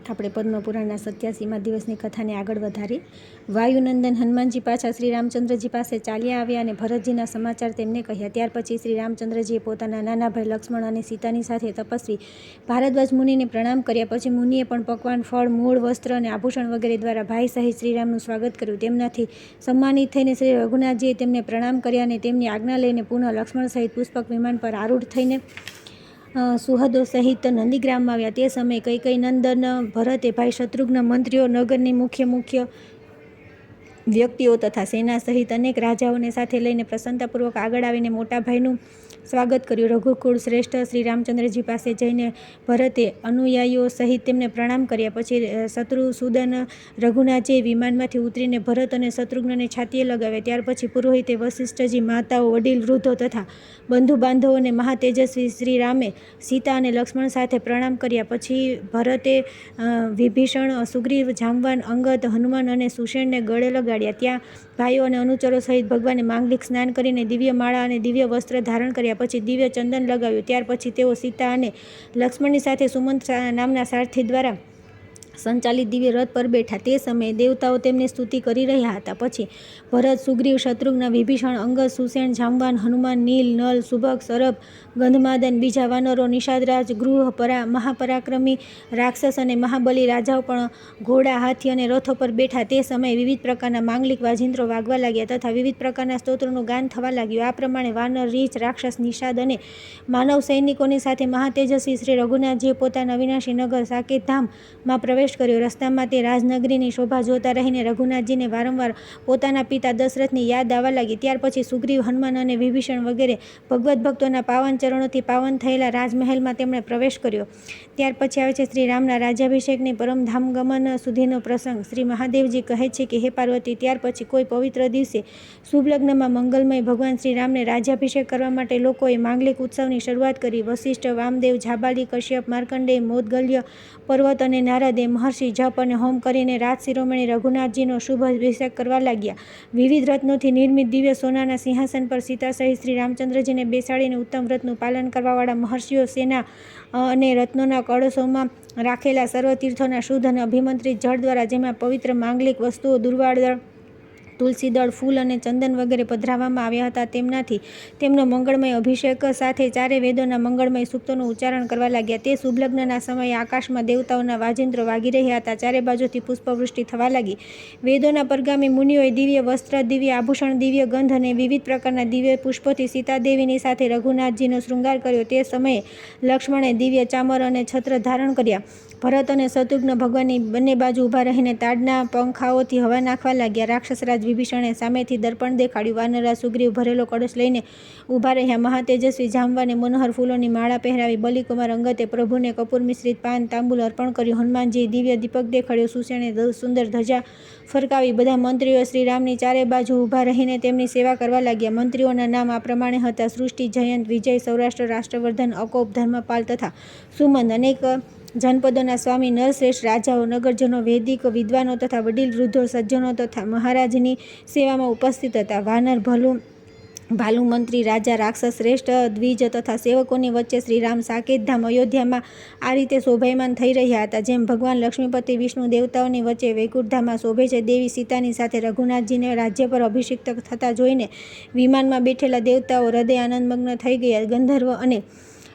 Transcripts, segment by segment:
આપણે પદ્મપુરાણના 87મા દિવસની કથાને આગળ વધારી. વાયુનંદન હનુમાનજી પાછા શ્રી રામચંદ્રજી પાસે ચાલ્યા આવ્યા અને ભરતજીના સમાચાર તેમને કહ્યા. ત્યાર પછી શ્રી રામચંદ્રજીએ પોતાના નાના ભાઈ લક્ષ્મણ અને સીતાની સાથે તપસ્વી ભારદ્વાજ મુનિને પ્રણામ કર્યા. પછી મુનિએ પણ પકવાન, ફળ, મૂળ, વસ્ત્ર અને આભૂષણ વગેરે દ્વારા ભાઈ સહિત શ્રીરામનું સ્વાગત કર્યું. તેમનાથી સન્માનિત થઈને શ્રી રઘુનાથજીએ તેમને પ્રણામ કર્યા અને તેમની આજ્ઞા લઈને પુનઃ લક્ષ્મણ સહિત પુષ્પક વિમાન પર આરૂઢ થઈને સુહદો સહિત નંદીગ્રામમાં આવ્યા. તે સમયે કૈકેયી નંદન ભરતે ભાઈ શત્રુઘ્ન, મંત્રીઓ, નગરની મુખ્ય વ્યક્તિઓ તથા સેના સહિત અનેક રાજાઓને સાથે લઈને પ્રસન્નતાપૂર્વક આગળ આવીને મોટા ભાઈનું સ્વાગત કર્યું. રઘુકુળ શ્રેષ્ઠ શ્રી રામચંદ્રજી પાસે જઈને ભરતે અનુયાયીઓ સહિત તેમને પ્રણામ કર્યા. પછી શત્રુસૂદન રઘુનાથજીએ વિમાનમાંથી ઉતરીને ભરત અને શત્રુઘ્નને છાતીએ લગાવ્યા. ત્યાર પછી પુરોહિતે વશિષ્ઠજી, માતાઓ, વડીલ, વૃદ્ધો તથા બંધુ બાંધવોને મહાતેજસ્વી શ્રી રામે સીતા અને લક્ષ્મણ સાથે પ્રણામ કર્યા. પછી ભરતે વિભીષણ, સુગ્રીવ, જાંબવાન, અંગદ, હનુમાન અને સુષેણને ગળે લગાડ્યા. ત્યાં ભાઈઓ અને અનુચરો સહિત ભગવાને માંગલિક સ્નાન કરીને દિવ્ય માળા અને દિવ્ય વસ્ત્ર ધારણ કર્યા. પછી દિવ્ય ચંદન લગાવ્યું. ત્યાર પછી તેઓ સીતા અને લક્ષ્મણની સાથે સુમંત નામના સારથી દ્વારા સંચાલિત દિવ્ય રથ પર બેઠા. તે સમયે દેવતાઓ તેમની સ્તુતિ કરી રહ્યા હતા. પછી ભરત, સુગ્રીવ, શત્રુઘ્ન, વિભીષણ, અંગદ, સુષેણ, જાંબવાન, હનુમાન, નીલ, નલ, સુભગ, સરભ, ગંધમાદન, બીજા વાનરો, નિષાદરાજ, ગૃહ મહાપરાક્રમી રાક્ષસ અને મહાબલી રાજાઓ પણ ઘોડા, હાથી અને રથો પર બેઠા. તે સમયે વિવિધ પ્રકારના માંગલિક વાજિંત્રો વાગવા લાગ્યા તથા વિવિધ પ્રકારના સ્તોત્રોનું ગાન થવા લાગ્યું. આ પ્રમાણે વાનર, રીછ, રાક્ષસ, નિષાદ અને માનવ સૈનિકોની સાથે મહાતેજસ્વી શ્રી રઘુનાથજીએ પોતાના અવિનાશી નગર સાકેતધામમાં પ્રવેશ કર્યો. રસ્તામાં તે રાજનગરીની શોભા જોતા રહીને રઘુનાથજીને વારંવાર પોતાના પિતા દશરથની યાદ આવવા લાગી. ત્યાર પછી સુગ્રીવ, હનુમાન અને વિભીષણ વગેરે ભગવદ્ ભક્તોના પાવન ચરણોથી પાવન થયેલા રાજમહેલમાં તેમણે પ્રવેશ કર્યો. ત્યાર પછી આવે છે શ્રી રામના રાજ્યાભિષેકની પરમધામગમન સુધીનો પ્રસંગ. શ્રી મહાદેવજી કહે છે કે, હે પાર્વતી, ત્યાર પછી કોઈ પવિત્ર દિવસે શુભ લગ્નમાં મંગલમય ભગવાન શ્રી રામને રાજ્યાભિષેક કરવા માટે લોકોએ માંગલિક ઉત્સવની શરૂઆત કરી. વશિષ્ઠ, વામદેવ, જાબાલી, કશ્યપ, માર્કંડેય, મોદગલ્ય, પર્વત અને નારદે મહર્ષિ જપ અને હોમ કરીને રાજ શિરોમણી રઘુનાથજીનો શુભ અભિષેક કરવા લાગ્યા. વિવિધ રત્નોથી નિર્મિત દિવ્ય સોનાના સિંહાસન પર સીતા સહિત શ્રી રામચંદ્રજીને બેસાડીને ઉત્તમ વ્રતનું પાલન કરવાવાળા મહર્ષિઓ, સેના અને રત્નોના કળશોમાં રાખેલા સર્વ તીર્થોના શુદ્ધ અને અભિમંત્રિત જળ દ્વારા જેમાં પવિત્ર માંગલિક વસ્તુઓ, દુર્વાદળ, તુલસીદળ, ફૂલ અને ચંદન વગેરે પધરાવવામાં આવ્યા હતા, તેમનાથી તેમનો મંગળમય અભિષેક સાથે ચારે વેદોના મંગળમય સૂક્તોનું ઉચ્ચારણ કરવા લાગ્યા. તે શુભલગ્નના સમયે આકાશમાં દેવતાઓના વાજિંત્રો વાગી રહ્યા હતા. ચારે બાજુથી પુષ્પવૃષ્ટિ થવા લાગી. વેદોના પરગામી મુનિઓએ દિવ્ય વસ્ત્ર, દિવ્ય આભૂષણ, દિવ્ય ગંધ અને વિવિધ પ્રકારના દિવ્ય પુષ્પોથી સીતાદેવીની સાથે રઘુનાથજીનો શૃંગાર કર્યો. તે સમયે લક્ષ્મણે દિવ્ય ચામર અને છત્ર ધારણ કર્યા. ભરત અને શત્રુઘ્ન ભગવાનની બંને બાજુ ઊભા રહીને તાડના પંખાઓથી હવા નાખવા લાગ્યા. રાક્ષસરાજ વિભીષણે સામેથી દર્પણ દેખાડ્યું. વાનરરાજ સુગ્રીવ ભરેલો કળશ લઈને ઊભા રહ્યા. મહાતેજસ્વી જાંબવાને મનોહર ફૂલોની માળા પહેરાવી. બલિકુમાર અંગતે પ્રભુને કપૂર મિશ્રિત પાન તાંબુલ અર્પણ કર્યું. હનુમાનજીએ દિવ્ય દીપક દેખાડ્યો. સુષેણે સુંદર ધજા ફરકાવી. બધા મંત્રીઓ શ્રીરામની ચારે બાજુ ઊભા રહીને તેમની સેવા કરવા લાગ્યા. મંત્રીઓના નામ આ પ્રમાણે હતા: સૃષ્ટિ, જયંત, વિજય, સૌરાષ્ટ્ર, રાષ્ટ્રવર્ધન, અકોપ, ધર્મપાલ તથા સુમંત. અનેક જનપદોના સ્વામી, નરશ્રેષ્ઠ રાજાઓ, નગરજનો, વૈદિક વિદ્વાનો તથા વડીલ, વૃદ્ધો, સજ્જનો તથા મહારાજની સેવામાં ઉપસ્થિત હતા. વાનર, ભાલુ, મંત્રી, રાજા, રાક્ષસ, શ્રેષ્ઠ, દ્વિજ તથા સેવકોની વચ્ચે શ્રીરામ સાકેતધામ અયોધ્યામાં આ રીતે શોભાયમાન થઈ રહ્યા હતા. જેમ ભગવાન લક્ષ્મીપતિ વિષ્ણુ દેવતાઓની વચ્ચે વૈકુંઠધામમાં શોભે છે. દેવી સીતાની સાથે રઘુનાથજીને રાજ્ય પર અભિષિક્ત થતા જોઈને વિમાનમાં બેઠેલા દેવતાઓ હૃદય આનંદમગ્ન થઈ ગયા. ગંધર્વ અને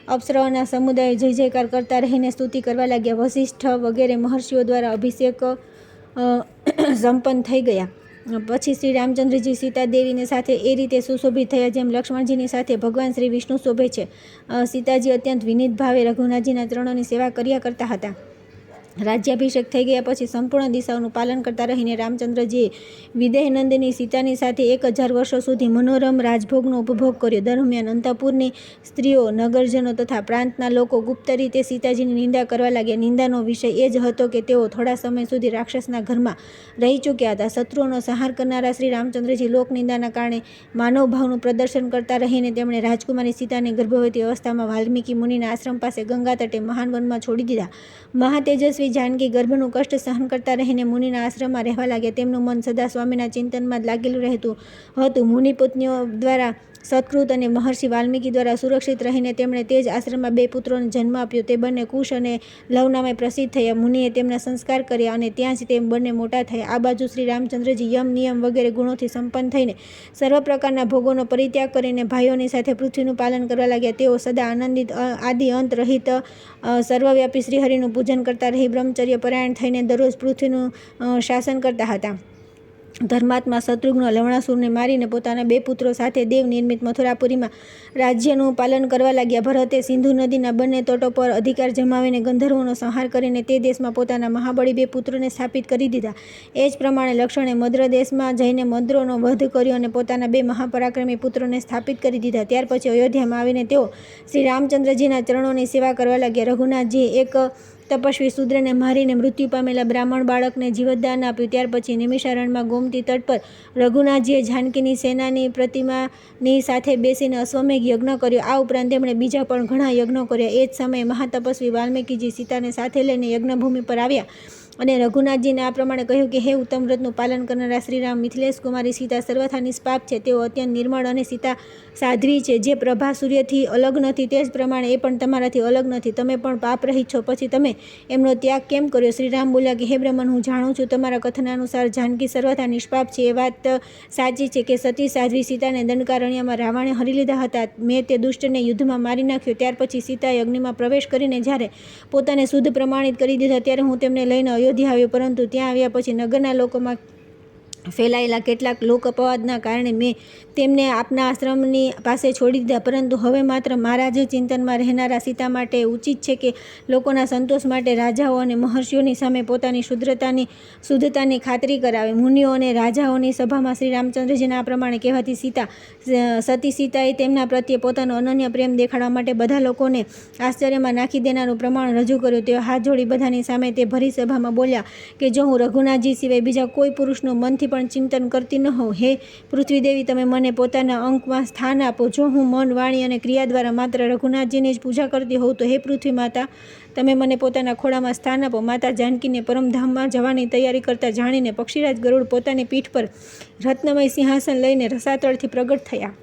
અપ્સરાઓના સમુદાયો જય જયકાર કરતા રહીને સ્તુતિ કરવા લાગ્યા. વશિષ્ઠ વગેરે મહર્ષિઓ દ્વારા અભિષેક સંપન્ન થઈ ગયા. પછી શ્રી રામચંદ્રજી સીતાદેવીની સાથે એ રીતે સુશોભિત થયા જેમ લક્ષ્મણજીની સાથે ભગવાન શ્રી વિષ્ણુ શોભે છે. સીતાજી અત્યંત વિનીત ભાવે રઘુનાથજીના ચરણોની સેવા કર્યા કરતા હતા. રાજ્યાભિષેક થઈ ગયા પછી સંપૂર્ણ દિશાઓનું પાલન કરતા રહીને રામચંદ્રજીએ વિદેહનંદિની સીતાની સાથે 1000 વર્ષો સુધી મનોરમ રાજભોગનો ઉપભોગ કર્યો. દરમિયાન અંતઃપુરની સ્ત્રીઓ, નગરજનો તથા પ્રાંતના લોકો ગુપ્ત રીતે સીતાજીની નિંદા કરવા લાગ્યા. નિંદાનો વિષય એ જ હતો કે તેઓ થોડા સમય સુધી રાક્ષસના ઘરમાં રહી ચૂક્યા હતા. શત્રુઓનો સંહાર કરનારા શ્રી રામચંદ્રજી લોકનિંદાના કારણે માનવભાવનું પ્રદર્શન કરતા રહીને તેમણે રાજકુમારી સીતાને ગર્ભવતી અવસ્થામાં વાલ્મીકી મુનિના આશ્રમ પાસે ગંગા તટે મહાન વનમાં છોડી દીધા. મહાતેજસ્વી જાનકી ગર્ભનું કષ્ટ સહન કરતા રહીને મુનિના આશ્રમમાં રહેવા લાગ્યા. તેમનું મન સદા સ્વામીના ચિંતનમાં જ લાગેલું રહેતું હતું. મુનિપત્નીઓ દ્વારા સત્કૃત અને મહર્ષિ વાલ્મીકી દ્વારા સુરક્ષિત રહીને તેમણે તે જ આશ્રમમાં 2 પુત્રોને જન્મ આપ્યો. તે બંને કુશ અને લવ નામે પ્રસિદ્ધ થયા. મુનિએ તેમના સંસ્કાર કર્યા અને ત્યાં જ તે બંને મોટા થયા. આ બાજુ શ્રી રામચંદ્રજી યમ, નિયમ વગેરે ગુણોથી સંપન્ન થઈને સર્વ પ્રકારના ભોગોનો પરિત્યાગ કરીને ભાઈઓની સાથે પૃથ્વીનું પાલન કરવા લાગ્યા. તેઓ સદા આનંદિત, આદિ અંત રહિત, સર્વવ્યાપી શ્રીહરિનું પૂજન કરતા રહી બ્રહ્મચર્ય પરાયણ થઈને દરરોજ પૃથ્વીનું શાસન કરતા હતા. ધર્માત્મા શત્રુઘ્ન લવણાસુરને મારીને પોતાના 2 પુત્રો સાથે દેવ નિર્મિત મથુરાપુરીમાં રાજ્યનું પાલન કરવા લાગ્યા. ભરતે સિંધુ નદીના બંને તટો પર અધિકાર જમાવીને ગંધર્વોનો સંહાર કરીને તે દેશમાં પોતાના મહાબળી 2 પુત્રોને સ્થાપિત કરી દીધા. એ જ પ્રમાણે લક્ષ્મણે મદ્ર દેશમાં જઈને મદ્રોનો વધ કર્યો અને પોતાના 2 મહાપરાક્રમી પુત્રોને સ્થાપિત કરી દીધા. ત્યાર પછી અયોધ્યામાં આવીને તેઓ શ્રી રામચંદ્રજીના ચરણોની સેવા કરવા લાગ્યા. રઘુનાથજી એક તપસ્વી શૂદ્રને મારીને મૃત્યુ પામેલા બ્રાહ્મણ બાળકને જીવતદાન આપ્યું. ત્યાર પછી નિમિષારણમાં ગોમતી તટ પર રઘુનાથજીએ જાનકીની સેનાની પ્રતિમાની સાથે બેસીને અશ્વમેઘ યજ્ઞ કર્યો. આ ઉપરાંત તેમણે બીજા પણ ઘણા યજ્ઞો કર્યા. એ જ સમયે મહાતપસ્વી વાલ્મીકીજી સીતાને સાથે લઈને યજ્ઞભૂમિ પર આવ્યા અને રઘુનાથજીને આ પ્રમાણે કહ્યું કે હે ઉત્તમ વ્રતનું પાલન કરનારા શ્રીરામ, મિથિલેશ કુમારી સીતા સર્વથા નિષ્પાપ છે. તેઓ અત્યંત નિર્મળ અને સીતા સાધ્વી છે. જે પ્રભા સૂર્યથી અલગ નથી તે જ પ્રમાણે એ પણ તમારાથી અલગ નથી. તમે પણ પાપ રહિત છો, પછી તમે એમનો ત્યાગ કેમ કર્યો? શ્રીરામ બોલ્યા કે હે બ્રહ્મન, હું જાણું છું તમારા કથનાનુસાર જાનકી સર્વથા નિષ્પાપ છે. એ વાત સાચી છે કે સતી સાધ્વી સીતાને દંડકારણ્યમાં રાવણે હરી લીધા હતા. મેં તે દુષ્ટને યુદ્ધમાં મારી નાખ્યો. ત્યાર પછી સીતાએ અગ્નિમાં પ્રવેશ કરીને જ્યારે પોતાને શુદ્ધ પ્રમાણિત કરી દીધા ત્યારે હું તેમને લઈને અયોધ્યા આવ્યો. પરંતુ ત્યાં આવ્યા પછી નગરના લોકોમાં ફેલાયેલા કેટલાક લોક અપવાદના કારણે મેં તેમને આપના આશ્રમની પાસે છોડી દીધા. પરંતુ હવે માત્ર મારા જ ચિંતનમાં રહેનારા સીતા માટે ઉચિત છે કે લોકોના સંતોષ માટે રાજાઓ અને મહર્ષિઓની સામે પોતાની શુદ્ધતાની ખાતરી કરાવે. મુનિઓ અને રાજાઓની સભામાં શ્રી રામચંદ્રજીના આ પ્રમાણે કહેવાથી સતી સીતાએ તેમના પ્રત્યે પોતાનો અનન્ય પ્રેમ દેખાડવા માટે બધા લોકોને આશ્ચર્યમાં નાખી દેનારું પ્રમાણ રજૂ કર્યું. તેઓ હાથ જોડી બધાની સામે તે ભરી સભામાં બોલ્યા કે જો હું રઘુનાથજી સિવાય બીજા કોઈ પુરુષનું મનથી પણ ચિંતન કરતી ન હોઉં, હે પૃથ્વીદેવી, તમે મને પોતાના અંકમાં સ્થાન આપો. જો હું મન, વાણી અને ક્રિયા દ્વારા માત્ર રઘુનાથજીની જ પૂજા કરતી હોઉં તો હે પૃથ્વી માતા, તમે મને પોતાના ખોળામાં સ્થાન આપો. માતા જાનકીને પરમધામમાં જવાની તૈયારી કરતા જાણીને પક્ષીરાજ ગરુડ પોતાની પીઠ પર રત્નમય સિંહાસન લઈને રસાતળથી પ્રગટ થયા.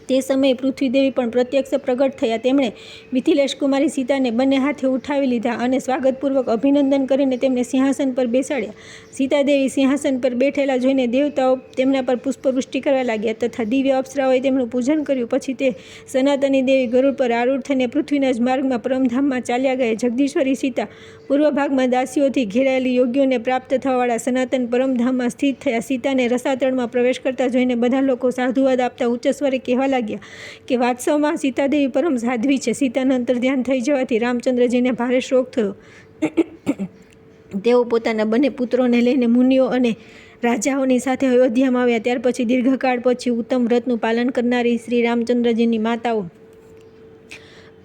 તે સમયે પૃથ્વીદેવી પણ પ્રત્યક્ષ પ્રગટ થયા. તેમણે મિથિલેશ કુમારી સીતાને બંને હાથે ઉઠાવી લીધા અને સ્વાગતપૂર્વક અભિનંદન કરીને તેમને સિંહાસન પર બેસાડ્યા. સીતાદેવી સિંહાસન પર બેઠેલા જોઈને દેવતાઓ તેમના પર પુષ્પવૃષ્ટિ કરવા લાગ્યા તથા દિવ્ય અપ્સરાઓએ તેમનું પૂજન કર્યું. પછી તે સનાતની દેવી ગરુડ પર આરૂઢ થઈને પૃથ્વીના જ માર્ગમાં પરમધામમાં ચાલ્યા ગયા. જગદીશ્વરી સીતા પૂર્વ ભાગમાં દાસીઓથી ઘેરાયેલી યોગ્યોને પ્રાપ્ત થવાવાળા સનાતન પરમધામમાં સ્થિત થયા. સીતાને રસાતળમાં પ્રવેશ કરતા જોઈને બધા લોકો સાધુવાદ આપતા ઉચ્ચ સ્વરે કહેવા લાગ્યા કે વાસ્તવમાં સીતાદેવી પરમ સાધ્વી છે. સીતાનું અંતર્ધ્યાન થઈ જવાથી રામચંદ્રજીને ભારે શોક થયો. તેઓ પોતાના બંને પુત્રોને લઈને મુનિઓ અને રાજાઓની સાથે અયોધ્યામાં આવ્યા. ત્યાર પછી દીર્ઘકાળ પછી ઉત્તમ વ્રતનું પાલન કરનારી શ્રી રામચંદ્રજીની માતાઓ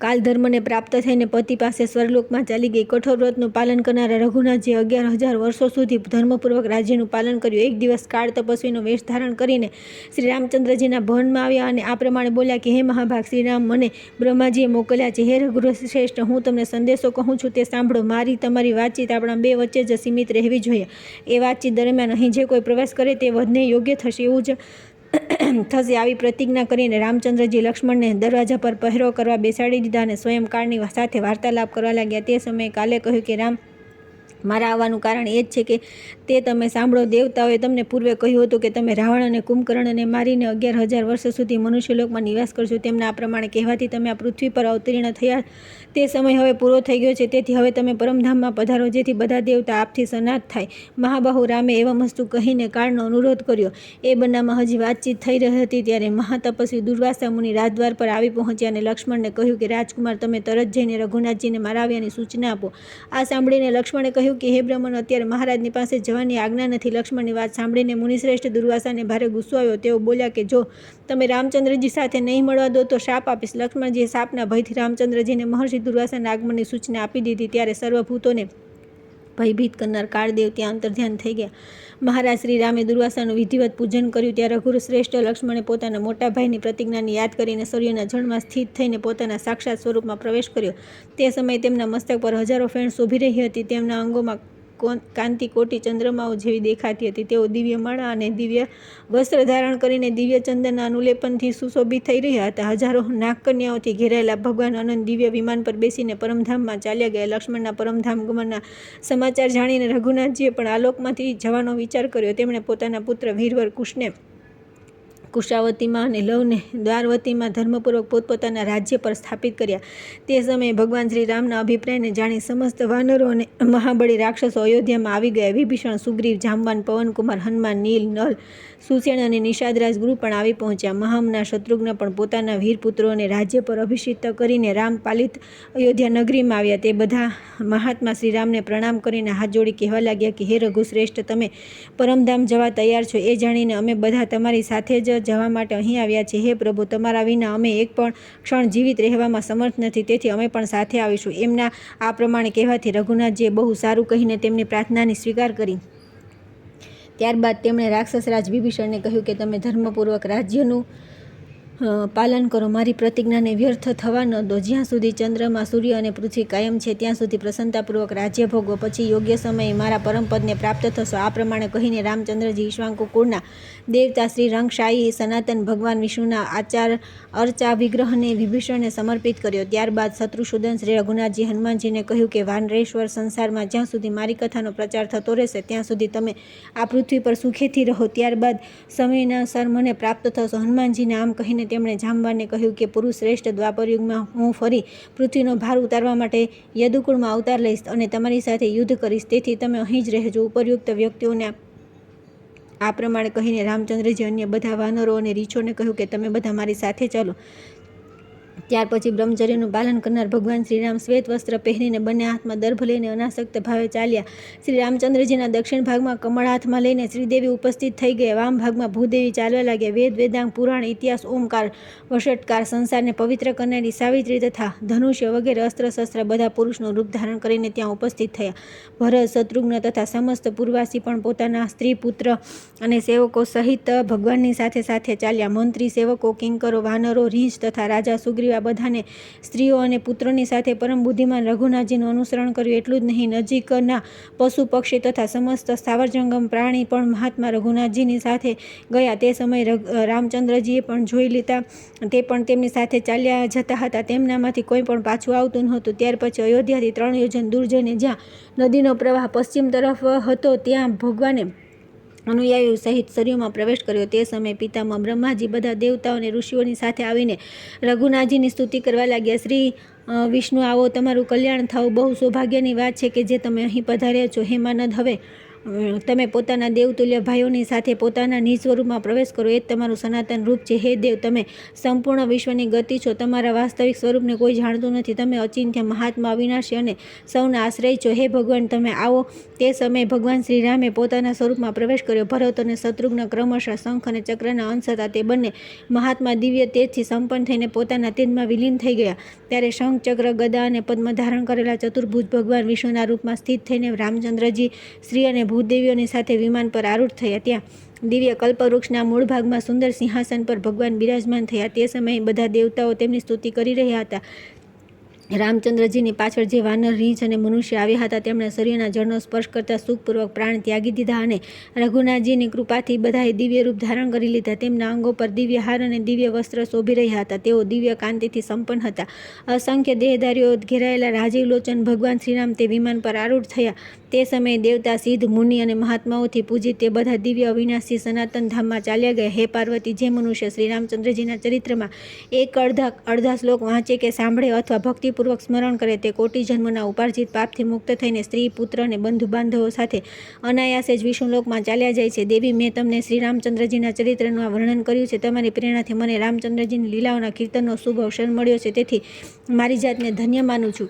કાલ ધર્મને પ્રાપ્ત થઈને પતિ પાસે સ્વર્ગલોકમાં ચાલી ગઈ. કઠોર વ્રતનું પાલન કરનારા રઘુનાથજી 11,000 વર્ષો સુધી ધર્મપૂર્વક રાજ્યનું પાલન કર્યું. એક દિવસ કાળ તપસ્વીનો વેશ ધારણ કરીને શ્રી રામચંદ્રજીના ભવનમાં આવ્યા અને આ પ્રમાણે બોલ્યા કે હે મહાભાગ શ્રીરામ, મને બ્રહ્માજીએ મોકલ્યા છે. હે રઘુશ્રેષ્ઠ, હું તમને સંદેશો કહું છું તે સાંભળો. મારી તમારી વાતચીત આપણા 2 વચ્ચે જ સીમિત રહેવી જોઈએ. એ વાતચીત દરમિયાન અહીં જે કોઈ પ્રવેશ કરે તે વધને યોગ્ય થશે એવું જ થશે. આવી પ્રતિજ્ઞા કરીને રામચંદ્રજી લક્ષ્મણને દરવાજા પર પહેરો કરવા બેસાડી દીધા અને સ્વયં કાળની સાથે વાર્તાલાપ કરવા લાગ્યા. તે સમયે કાલે કહ્યું કે રામ, મારા આવવાનું કારણ એ જ છે કે તે તમે સાંભળો. દેવતાઓએ તમને પૂર્વે કહ્યું હતું કે તમે રાવણ અને કુંભકર્ણને મારીને 11,000 વર્ષ સુધી મનુષ્યલોકમાં નિવાસ કરશો. તેમના આ પ્રમાણે કહેવાથી તમે આ પૃથ્વી પર અવતીર્ણ થયા. તે સમય હવે પૂરો થઈ ગયો છે. તેથી હવે તમે પરમધામમાં પધારો, જેથી બધા દેવતા આપથી સનાત થાય. મહાબાહુ રામે એવમસ્તુ કહીને કાળનો અનુરોધ કર્યો. એ બંનેમાં હજી વાતચીત થઈ રહી હતી ત્યારે મહાતપસ્વી દુર્વાસા મુનિ રાજદ્વાર પર આવી પહોંચ્યા અને લક્ષ્મણને કહ્યું કે રાજકુમાર, તમે તરત જઈને રઘુનાથજીને મારા આવ્યાની સૂચના આપો. આ સાંભળીને લક્ષ્મણે કહ્યું કે હે બ્રહ્મન, અત્યારે મહારાજની પાસે જવાની આજ્ઞા નથી. લક્ષ્મણની વાત સાંભળીને મુનિશ્રેષ્ઠ દુર્વાસાને ભારે ગુસ્સો આવ્યો. તેઓ બોલ્યા કે જો તમે રામચંદ્રજી સાથે નહીં મળવા દો તો શાપ આપીશ. લક્ષ્મણજીએ શાપના ભયથી રામચંદ્રજીને મહર્ષિ દુર્વાસાના આગમનની સૂચના આપી દીધી. ત્યારે સર્વભૂતોને ભયભીત કરનાર કાળદેવ ત્યાં અંતર્ધ્યાન થઈ ગયા. મહારાજ શ્રી રામે દુર્વાસાનું વિધિવત પૂજન કર્યું. ત્યારે રઘુશ્રેષ્ઠ લક્ષ્મણે પોતાના મોટા ભાઈની પ્રતિજ્ઞાને યાદ કરીને સૂર્યના જળમાં સ્થિત થઈને પોતાના સાક્ષાત સ્વરૂપમાં પ્રવેશ કર્યો. તે સમયે તેમના મસ્તક પર હજારો ફેણ શોભી રહી હતી. તેમના અંગોમાં કાંતિ કોટી ચંદ્રમાઓ જેવી દેખાતી હતી. તેઓ દિવ્ય માળા અને દિવ્ય વસ્ત્ર ધારણ કરીને દિવ્ય ચંદનના અનુલેપનથી સુશોભિત થઈ રહ્યા હતા. હજારો નાગકન્યાઓથી ઘેરાયેલા ભગવાન અનંત દિવ્ય વિમાન પર બેસીને પરમધામમાં ચાલ્યા ગયા. લક્ષ્મણના પરમધામ ગમનના સમાચાર જાણીને રઘુનાથજીએ પણ આલોકમાંથી જવાનો વિચાર કર્યો. તેમણે પોતાના પુત્ર વીરવર કુશને કુશાવતીમાં અને લવને દ્વારવતીમાં ધર્મપૂર્વક પોતપોતાના રાજ્ય પર સ્થાપિત કર્યા. તે સમયે ભગવાન શ્રી રામના અભિપ્રાયને જાણી સમસ્ત વાનરો અને મહાબળી રાક્ષસો અયોધ્યામાં આવી ગયા. વિભીષણ, સુગ્રીવ, જામવાન, પવનકુમાર, હનુમાન, નીલ, નલ, સુસેન અને નિષાદરાજ ગુરુ પણ આવી પહોંચ્યા. મહામના શત્રુઘ્ન પણ પોતાના વીરપુત્રોને રાજ્ય પર અભિષિક્ત કરીને રામ પાલિત અયોધ્યા નગરીમાં આવ્યા. તે બધા મહાત્મા શ્રી રામને પ્રણામ કરીને હાથ જોડી કહેવા લાગ્યા કે હે રઘુશ્રેષ્ઠ, તમે પરમધામ જવા તૈયાર છો એ જાણીને અમે બધા તમારી સાથે જ જવા માટે અહીં આવ્યા છે. હે પ્રભુ, તમારા વિના અમે એક પણ ક્ષણ જીવિત રહેવામાં સમર્થ નથી, તેથી અમે પણ સાથે આવીશું. એમના આ પ્રમાણે કહેવાથી રઘુનાથજીએ બહુ સારું કહીને તેમની પ્રાર્થનાની સ્વીકાર કરી. ત્યારબાદ તેમણે રાક્ષસરાજ વિભીષણને કહ્યું કે તમે ધર્મપૂર્વક રાજ્યનું પાલન કરો. મારી પ્રતિજ્ઞાને વ્યર્થ થવા ન દો. જ્યાં સુધી ચંદ્રમાં, સૂર્ય અને પૃથ્વી કાયમ છે ત્યાં સુધી પ્રસન્નતાપૂર્વક રાજ્ય ભોગવો. પછી યોગ્ય સમયે મારા પરમપદને પ્રાપ્ત થશો. આ પ્રમાણે કહીને રામચંદ્રજી ઈક્ષ્વાકુ કુળના દેવતા શ્રી રંગશાહી સનાતન ભગવાન વિષ્ણુના અર્ચા વિગ્રહને વિભીષણને સમર્પિત કર્યો. ત્યારબાદ શત્રુસૂદન શ્રી રઘુનાથજી હનુમાનજીને કહ્યું કે વાનરેશ્વર સંસારમાં જ્યાં સુધી મારી કથાનો પ્રચાર થતો રહેશે ત્યાં સુધી તમે આ પૃથ્વી પર સુખેથી રહો. ત્યારબાદ સમયાનુસાર મને પ્રાપ્ત થશો. હનુમાનજીને આમ કહીને તેમણે જામવાનને કહ્યું કે પુરુષ શ્રેષ્ઠ, દ્વાપરયુગમાં હું ફરી પૃથ્વીનો ભાર ઉતારવા માટે યદુકુળમાં અવતાર લઈશ અને તમારી સાથે યુદ્ધ કરીશ. તેથી તમે અહીં જ રહેજો. ઉપરયુક્ત વ્યક્તિઓને આ પ્રમાણે કહીને રામચંદ્રજી અન્ય બધા વાનરો અને રીછોને કહ્યું કે તમે બધા મારી સાથે ચાલો. ત્યાર પછી બ્રહ્મચર્યનું પાલન કરનાર ભગવાન શ્રીરામ શ્વેત વસ્ત્ર પહેરીને બંને હાથમાં દર્ભ લઈને અનાસક્ત ભાવે ચાલ્યા. શ્રી રામચંદ્રજીના દક્ષિણ ભાગમાં કમળ હાથમાં લઈને શ્રીદેવી ઉપસ્થિત થઈ ગયા. વામ ભાગમાં ભૂદેવી ચાલવા લાગ્યા. વેદ, વેદાંગ, પુરાણ, ઇતિહાસ, ઓમકાર, વષટકાર, સંસારને પવિત્ર કરનારી સાવિત્રી તથા ધનુષ્ય વગેરે અસ્ત્ર શસ્ત્ર બધા પુરુષનું રૂપ ધારણ કરીને ત્યાં ઉપસ્થિત થયા. ભરત, શત્રુઘ્ન તથા સમસ્ત પૂર્વાસી પણ પોતાના સ્ત્રી, પુત્ર અને સેવકો સહિત ભગવાનની સાથે સાથે ચાલ્યા. મંત્રી, સેવકો, કિંકરો, વાનરો, રીંછ તથા રાજા સુગ્રીવ આ બધાને સ્ત્રીઓ અને પુત્રોની સાથે પરમ બુદ્ધિમાન રઘુનાથજીનું અનુસરણ કર્યું. એટલું જ નહીં, નજીકના પશુ પક્ષી તથા સમસ્ત સ્થાવરજંગમ પ્રાણી પણ મહાત્મા રઘુનાથજીની સાથે ગયા. તે સમયે રામચંદ્રજીએ પણ જોઈ લીધા. તે પણ તેમની સાથે ચાલ્યા જતા હતા. તેમનામાંથી કોઈ પણ પાછું આવતું નહોતું. ત્યાર પછી અયોધ્યાથી 3 યોજન દૂર જઈને જ્યાં નદીનો પ્રવાહ પશ્ચિમ તરફ હતો ત્યાં ભગવાને અનુયાયીઓ સહિત સરયુમાં પ્રવેશ કર્યો. તે સમયે પિતામહ બ્રહ્માજી બધા દેવતાઓ અને ઋષિઓની સાથે આવીને રઘુનાથજીની સ્તુતિ કરવા લાગ્યા. શ્રી વિષ્ણુ, આવો, તમારું કલ્યાણ થાવ. બહુ સૌભાગ્યની વાત છે કે જે તમે અહીં પધાર્યા છો. હે માનદ, હવે તમે પોતાના દેવતુલ્ય ભાઈઓની સાથે પોતાના નિજ સ્વરૂપમાં પ્રવેશ કરો. એ જ તમારું સનાતન રૂપ છે. હે દેવ, તમે સંપૂર્ણ વિશ્વની ગતિ છો. તમારા વાસ્તવિક સ્વરૂપને કોઈ જાણતું નથી. તમે અચિંત્ય, મહાત્મા, અવિનાશી અને સૌના આશ્રય છો. હે ભગવાન, તમે આવો. તે સમયે ભગવાન શ્રી રામે પોતાના સ્વરૂપમાં પ્રવેશ કર્યો. ભરત અને શત્રુઘ્ન ક્રમશઃ શંખ અને ચક્રના અંશ હતા. તે બંને મહાત્મા દિવ્ય તેજથી સંપન્ન થઈને પોતાના તેજમાં વિલીન થઈ ગયા. ત્યારે શંખ, ચક્ર, ગદા અને પદ્મ ધારણ કરેલા ચતુર્ભુજ ભગવાન વિષ્ણુના રૂપમાં સ્થિત થઈને રામચંદ્રજી શ્રી અને ભૂદેવીઓની સાથે વિમાન પર આરૂઢ થયા. ત્યાં દિવ્ય કલ્પવૃક્ષના મૂળ ભાગમાં સુંદર સિંહાસન પર ભગવાન બિરાજમાન થયા. તે સમયે બધા દેવતાઓ તેમની સ્તુતિ કરી રહ્યા હતા. રામચંદ્રજીની પાછળ જે વાનર, રીંછ અને મનુષ્ય આવ્યા હતા તેમણે સૂર્યના જળનો સ્પર્શ કરતા સુખપૂર્વક પ્રાણ ત્યાગી દીધા અને રઘુનાથજીની કૃપાથી બધાએ દિવ્ય રૂપ ધારણ કરી લીધા. તેમના અંગો પર દિવ્ય હાર અને દિવ્ય વસ્ત્ર શોભી રહ્યા હતા. તેઓ દિવ્ય કાંતિથી સંપન્ન હતા. અસંખ્ય દેહધારીઓ ઘેરાયેલા રાજીવલોચન ભગવાન શ્રીરામ તે વિમાન પર આરૂઢ થયા. તે સમયે દેવતા, સિદ્ધ, મુનિ અને મહાત્માઓથી પૂજિત તે બધા દિવ્ય અવિનાશી સનાતન ધામમાં ચાલ્યા ગયા. હે પાર્વતી, જે મનુષ્ય શ્રી રામચંદ્રજીના ચરિત્રમાં એક અડધા શ્લોક વાંચે કે સાંભળે અથવા ભક્તિપૂર્વક સ્મરણ કરે તે કોટી જન્મના ઉપાર્જિત પાપથી મુક્ત થઈને સ્ત્રી, પુત્ર અને બંધુ બાંધવો સાથે અનાયાસે જ વિષ્ણુલોકમાં ચાલ્યા જાય છે. દેવી, મેં તમને શ્રી રામચંદ્રજીના ચરિત્રનું આ વર્ણન કર્યું છે. તમારી પ્રેરણાથી મને રામચંદ્રજીની લીલાઓના કીર્તનનો શુભ અવસર મળ્યો છે. તેથી મારી જાતને ધન્ય માનું છું.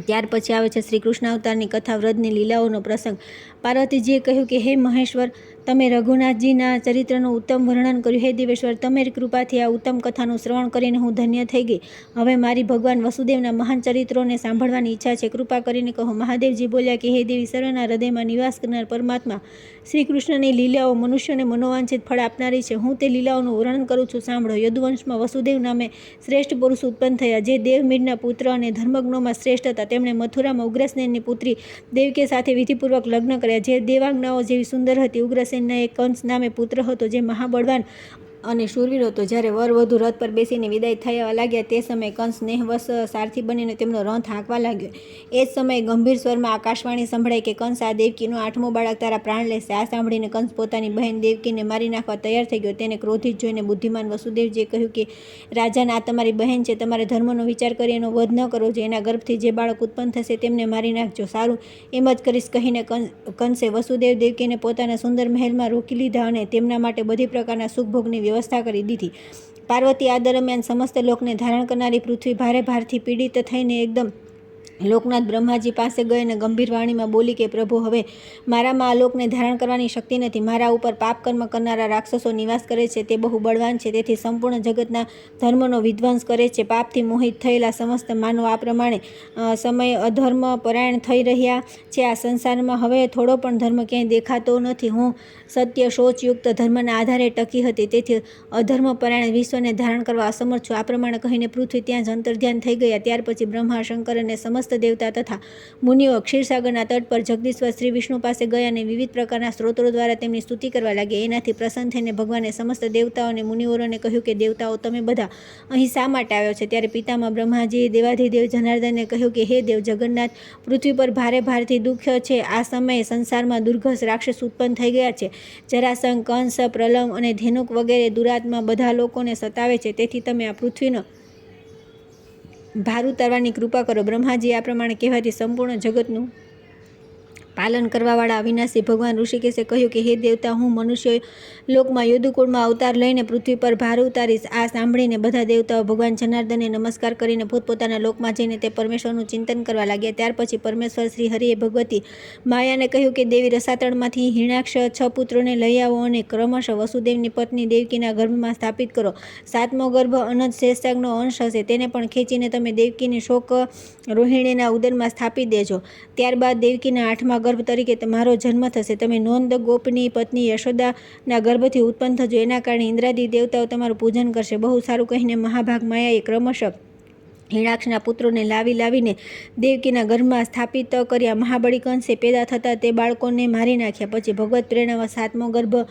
ત્યાર પછી આવે છે શ્રી કૃષ્ણ અવતારની કથા, વ્રજની લીલાઓનો પ્રસંગ. પાર્વતીજીએ કહ્યું કે હે મહેશ્વર, તમે રઘુનાથજીના ચરિત્રનું ઉત્તમ વર્ણન કર્યું. હે દેવેશ્વર, તમારી કૃપાથી આ ઉત્તમ કથાનું શ્રવણ કરીને હું ધન્ય થઈ ગઈ. હવે મારી ભગવાન વસુદેવના મહાન ચરિત્રોને સાંભળવાની ઈચ્છા છે. કૃપા કરીને કહો. મહાદેવજી બોલ્યા કે હે દેવી, સર્વના હૃદયમાં નિવાસ કરનાર પરમાત્મા શ્રી કૃષ્ણની લીલાઓ મનુષ્યોને મનોવાંછિત ફળ આપનારી છે. હું તે લીલાઓનું વર્ણન કરું છું, સાંભળો. યદુવંશમાં વસુદેવ નામે શ્રેષ્ઠ પુરુષ ઉત્પન્ન થયા, જે દેવમીરના પુત્ર અને ધર્મજ્ઞોમાં શ્રેષ્ઠ હતા. હતા. તેમણે મથુરામાં ઉગ્રસેનની પુત્રી દેવકી સાથે વિધિપૂર્વક લગ્ન કર્યા, જે દેવાંગનાઓ જેવી સુંદર હતી. ઉગ્રસેનના એક કંસ નામે પુત્ર હતો, જે મહાબળવાન અને શૂરવીર હતો. જ્યારે વર વધુ રથ પર બેસીને વિદાય થયા લાગ્યા તે સમયે કંસ સ્નેહવશ સારથી બનીને તેમનો રથ હાંકવા લાગ્યો. એ જ સમયે ગંભીર સ્વરમાં આકાશવાણી સંભળાઈ કે કંસ, આ દેવકીનો 8મો બાળક તારા પ્રાણ લેશે. આ સાંભળીને કંસ પોતાની બહેન દેવકીને મારી નાખવા તૈયાર થઈ ગયો. તેને ક્રોધિત જોઈને બુદ્ધિમાન વસુદેવજીએ કહ્યું કે રાજાને, આ તમારી બહેન છે, તમારે ધર્મનો વિચાર કરી એનો વધ ન કરવો જોઈએ. એના ગર્ભથી જે બાળક ઉત્પન્ન થશે તેમને મારી નાખજો. સારું, એમ જ કરીશ કહીને કંસે વસુદેવ દેવકીને પોતાના સુંદર મહેલમાં રોકી લીધા અને તેમના માટે બધી પ્રકારના સુખભોગની વ્યવસ્થા કરી દીધી. પાર્વતી આ દરમિયાન સમસ્ત લોકને ધારણ કરનારી પૃથ્વી ભારે ભારથી પીડિત થઈને એકદમ લોકનાથ બ્રહ્માજી પાસે ગઈ અને ગંભીર વાણીમાં બોલી કે પ્રભુ, હવે મારામાં આ લોકને ધારણ કરવાની શક્તિ નથી. મારા ઉપર પાપ કર્મ કરનારા રાક્ષસો નિવાસ કરે છે. તે બહુ બળવાન છે, તેથી સંપૂર્ણ જગતના ધર્મનો વિધ્વંસ કરે છે. પાપથી મોહિત થયેલા સમસ્ત માનવો આ પ્રમાણે સમયે અધર્મ પરાયણ થઈ રહ્યા છે. આ સંસારમાં હવે થોડો પણ ધર્મ ક્યાંય દેખાતો નથી. હું સત્ય શોચયુક્ત ધર્મના આધારે ટકી હતી, તેથી અધર્મ પરાયણ વિશ્વને ધારણ કરવા અસમર્થ છું. આ પ્રમાણે કહીને પૃથ્વી ત્યાં જ અંતર્ધ્યાન થઈ ગયા. ત્યાર પછી બ્રહ્મા, શંકર અને સમસ્ત દેવતા તથા મુનિઓ ક્ષીરસાગરના તટ પર જગદીશ્વર શ્રી વિષ્ણુ પાસે ગયા અને વિવિધ પ્રકારના સ્ત્રોતો દ્વારા તેમની સ્તુતિ કરવા લાગ્યા. એનાથી પ્રસન્ન થઈને ભગવાને સમસ્ત દેવતાઓ અને મુનિવરોને કહ્યું કે દેવતાઓ, તમે બધા અહીં શા માટે આવ્યો છે? ત્યારે પિતામાં બ્રહ્માજીએ દેવાધિદેવ જનાર્દનને કહ્યું કે હે દેવ જગન્નાથ, પૃથ્વી પર ભારે ભારથી દુઃખ છે. આ સમયે સંસારમાં દુર્ઘસ રાક્ષસ ઉત્પન્ન થઈ ગયા છે. જરાસંઘ, કંસ, પ્રલંબ અને ધેનુક વગેરે દુરાત્મા બધા લોકોને સતાવે છે. તેથી તમે આ પૃથ્વીનો ભાર ઉતારવાની કૃપા કરો. બ્રહ્માજી આ પ્રમાણે કહેવાથી સંપૂર્ણ જગતનું પાલન કરવાવાળા અવિનાશી ભગવાન ઋષિકેશે કહ્યું કે હે દેવતા, હું મનુષ્ય લોકમાં યદુકુળમાં અવતાર લઈને પૃથ્વી પર ભાર ઉતારીશ. આ સાંભળીને બધા દેવતાઓ ભગવાન જનાર્દનને નમસ્કાર કરીને પોતપોતાના લોકમાં જઈને તે પરમેશ્વરનું ચિંતન કરવા લાગ્યા. ત્યાર પછી પરમેશ્વર શ્રી હરિએ ભગવતી માયાને કહ્યું કે દેવી રસાતળમાંથી હિરણાક્ષ 6 પુત્રોને લઈ આવો અને ક્રમશઃ વસુદેવની પત્ની દેવકીના ગર્ભમાં સ્થાપિત કરો. 7મો ગર્ભ અનંત શેષનાગનો અંશ હશે. તેને પણ ખેંચીને તમે દેવકીની શોક રોહિણીના ઉદરમાં સ્થાપી દેજો. ત્યારબાદ દેવકીના 8મા ગર્ભ તરીકે તમારો જન્મ થશે. તમે નોંદ ગોપની પત્ની યશોદાના ગર્ભથી ઉત્પન્ન થજો. એના કારણે ઇન્દ્રાદી દેવતાઓ તમારું પૂજન કરશે. બહુ સારું કહીને મહાભાગ માયાએ ક્રમશઃ હિરણાક્ષના પુત્રોને લાવીને દેવકીના ગર્ભમાં સ્થાપિત કર્યા. મહાબળી કંસે પેદા થતાં તે બાળકોને મારી નાખ્યા. પછી ભગવત પ્રેરણામાં 7મો ગર્ભ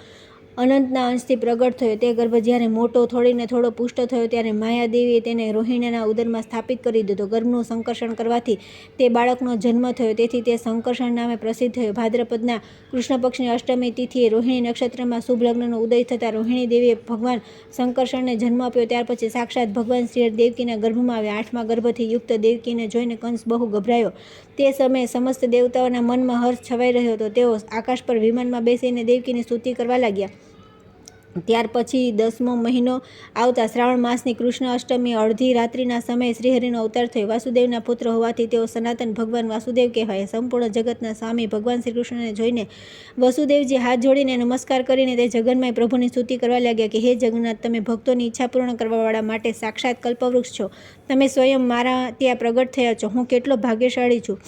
અનંતના અંશથી પ્રગટ થયો. તે ગર્ભ જ્યારે મોટો થોડીને થોડો પુષ્ટ થયો ત્યારે માયાદેવીએ તેને રોહિણીના ઉદરમાં સ્થાપિત કરી દીધો. ગર્ભનું સંકર્ષણ કરવાથી તે બાળકનો જન્મ થયો, તેથી તે સંકર્ષણ નામે પ્રસિદ્ધ થયો. ભાદ્રપદના કૃષ્ણ પક્ષની અષ્ટમી તિથિએ રોહિણી નક્ષત્રમાં શુભ લગ્નનો ઉદય થતાં રોહિણી દેવીએ ભગવાન સંકર્ષણને જન્મ આપ્યો. ત્યાર પછી સાક્ષાત ભગવાન શ્રી દેવકીના ગર્ભમાં આવ્યા. 8મા ગર્ભથી યુક્ત દેવકીને જોઈને કંસ બહુ ગભરાયો. તે સમયે સમસ્ત દેવતાઓના મનમાં હર્ષ છવાઈ રહ્યો હતો. તેઓ આકાશ પર વિમાનમાં બેસીને દેવકીની સ્તુતિ કરવા લાગ્યા. ત્યાર પછી 10મો મહિનો આવતા શ્રાવણ માસની કૃષ્ણ અષ્ટમી અડધી રાત્રિના સમયે શ્રીહરિનો અવતાર થયો. વાસુદેવના પુત્ર હોવાથી તેઓ સનાતન ભગવાન વાસુદેવ કહેવાય. સંપૂર્ણ જગતના સ્વામી ભગવાન શ્રી કૃષ્ણને જોઈને વસુદેવજી હાથ જોડીને નમસ્કાર કરીને તે જગન્મય પ્રભુની સ્તુતિ કરવા લાગ્યા કે હે જગન્નાથ, તમે ભક્તોની ઈચ્છા પૂર્ણ કરવાવાળા માટે સાક્ષાત કલ્પવૃક્ષ છો. તમે સ્વયં મારા ત્યાં પ્રગટ થયા છો. હું કેટલો ભાગ્યશાળી છું.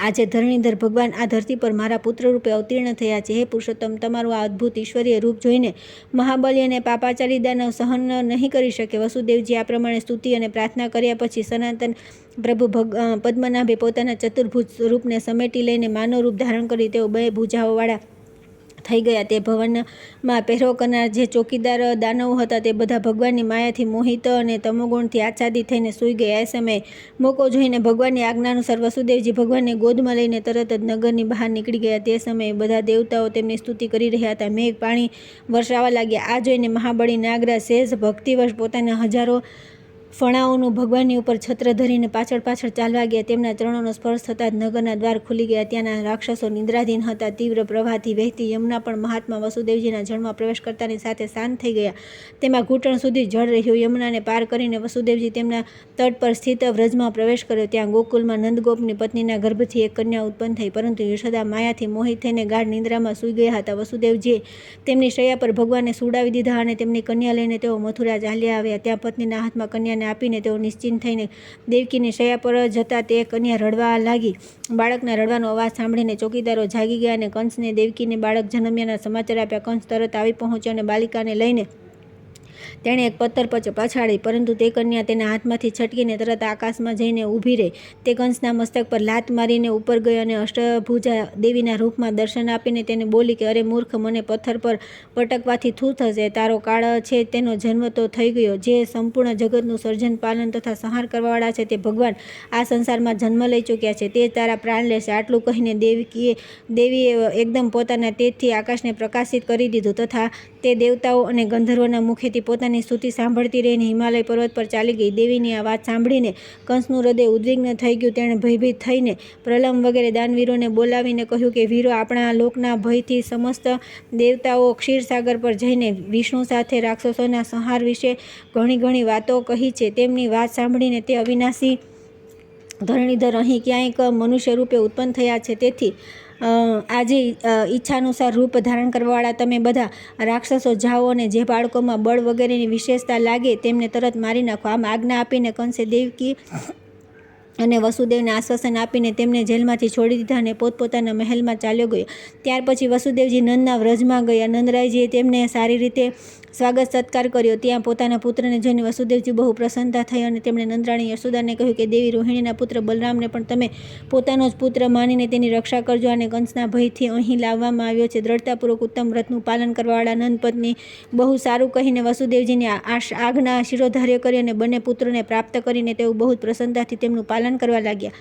આજે ધરણીધર ભગવાન આ ધરતી પર મારા પુત્ર રૂપે અવતીર્ણ થયા છે. હે પુરુષોત્તમ, તમારું આ અદ્ભુત ઈશ્વરીય રૂપ જોઈને મહાબલી અને પાપાચારી દાનવ સહન નહીં કરી શકે. વસુદેવજી આ પ્રમાણે સ્તુતિ અને પ્રાર્થના કર્યા પછી સનાતન પ્રભુ પદ્મનાભે પોતાના ચતુર્ભુજ રૂપને સમેટી લઈને માનવ રૂપ ધારણ કરી તેઓ 2 ભુજાઓવાળા થઈ ગયા. તે ભવનમાં પહેરો કરનાર જે ચોકીદાર દાનવો હતા તે બધા ભગવાનની માયાથી મોહિત અને તમોગુણથી આચ્છાદિત થઈને સૂઈ ગયા. એ સમયે મોકો જોઈને ભગવાનની આજ્ઞાનુસાર વસુદેવજી ભગવાનને ગોદમાં લઈને તરત જ નગરની બહાર નીકળી ગયા. તે સમયે બધા દેવતાઓ તેમની સ્તુતિ કરી રહ્યા હતા. મેઘ પાણી વરસાવા લાગ્યા. આ જોઈને મહાબળી નાગરાજ સહેજ ભક્તિવશ પોતાના હજારો ફણાઓનું ભગવાનની ઉપર છત્ર ધરીને પાછળ ચાલવા ગયા. તેમના ચરણોનો સ્પર્શ થતાં જ નગરના દ્વાર ખુલી ગયા. ત્યાંના રાક્ષસો નિંદ્રાધીન હતા. તીવ્ર પ્રવાહથી વહેતી યમુના પણ મહાત્મા વસુદેવજીના જળમાં પ્રવેશ કરતાની સાથે શાંત થઈ ગયા. તેમાં ઘૂંટણ સુધી જળ રહ્યું. યમુનાને પાર કરીને વસુદેવજી તેમના તટ પર સ્થિત વ્રજમાં પ્રવેશ કર્યો. ત્યાં ગોકુલમાં નંદગોપની પત્નીના ગર્ભથી એક કન્યા ઉત્પન્ન થઈ, પરંતુ યશોદા માયાથી મોહિત થઈને ગાઢ નિંદ્રામાં સૂઈ ગયા હતા. વસુદેવજીએ તેમની શૈયા પર ભગવાનને સુડાવી દીધા અને તેમની કન્યા લઈને તેઓ મથુરા ચાલ્યા આવ્યા. ત્યાં પત્નીના હાથમાં કન્યાને આપીને તેઓ નિશ્ચિંત થઈને દેવકીની શૈયા પર જતા તે કન્યા રડવા લાગી. બાળકના રડવાનો અવાજ સાંભળીને ચોકીદારો જાગી ગયા અને કંસને દેવકીને બાળક જન્મ્યાના સમાચાર આપ્યા. કંસ તરત આવી પહોંચ્યો અને બાલિકાને લઈને તેણે એક પથ્થર પછાડી, પરંતુ તે કન્યા તેના હાથમાંથી છટકીને તરત આકાશમાં જઈને ઊભી રહી. તે કંસના મસ્તક પર લાત મારીને ઉપર ગઈ અને અષ્ટભુજા દેવીના રૂપમાં દર્શન આપીને તેને બોલી કે, અરે મૂર્ખ, મને પથ્થર પર પટકવાથી શું થશે? તારો કાળ છે તેનો જન્મ તો થઈ ગયો. જે સંપૂર્ણ જગતનું સર્જન, પાલન તથા સંહાર કરવાવાળા છે તે ભગવાન આ સંસારમાં જન્મ લઈ ચૂક્યા છે. તે જ તારા પ્રાણ લેશે. આટલું કહીને દેવીએ એકદમ પોતાના તેજથી આકાશને પ્રકાશિત કરી દીધું તથા તે દેવતાઓ અને ગંધર્વોના મુખેથી પોતાની સ્તુતિ સાંભળતી રહીને હિમાલય પર્વત પર ચાલી ગઈ. દેવીની આ વાત સાંભળીને કંસનું હૃદય ઉદ્વિગ્ન થઈ ગયું. તેણે ભયભીત થઈને પ્રલંબ વગેરે દાનવીરોને બોલાવીને કહ્યું કે, વીરો, આપણા લોકના ભયથી સમસ્ત દેવતાઓ ક્ષીરસાગર પર જઈને વિષ્ણુ સાથે રાક્ષસોના સંહાર વિશે ઘણી વાતો કહી છે. તેમની વાત સાંભળીને તે અવિનાશી ધરણીધર અહીં ક્યાંક મનુષ્ય રૂપે ઉત્પન્ન થયા છે. તેથી આજે ઈચ્છાનુસાર રૂપ ધારણ કરવાવાળા તમે બધા રાક્ષસો જાઓ અને જે બાળકોમાં બળ વગેરેની વિશેષતા લાગે તેમને તરત મારી નાખો. આમ આજ્ઞા આપીને કંસે દેવકી અને વસુદેવને આશ્વાસન આપીને તેમને જેલમાંથી છોડી દીધા અને પોતપોતાના મહેલમાં ચાલ્યો ગયો. ત્યાર પછી વસુદેવજી નંદના વ્રજમાં ગયા. નંદરાયજીએ તેમને સારી રીતે સ્વાગત સત્કાર કર્યો. ત્યાં પોતાના પુત્રને જોઈને વસુદેવજી બહુ પ્રસન્નતા થઈ અને તેમણે નંદરાણી યશોદાને કહ્યું કે, દેવી રોહિણીના પુત્ર બલરામને પણ તમે પોતાનો જ પુત્ર માનીને તેની રક્ષા કરજો. અને કંસના ભયથી અહીં લાવવામાં આવ્યો છે. દ્રઢતાપૂર્વક ઉત્તમ વ્રતનું પાલન કરવાવાળા નંદપત્ની બહુ સારું કહીને વસુદેવજીની આજ્ઞા શિરોધાર્ય કરી અને બંને પુત્રોને પ્રાપ્ત કરીને તેઓ બહુ પ્રસન્નતાથી તેમનું પાલન કરવા લાગ્યા.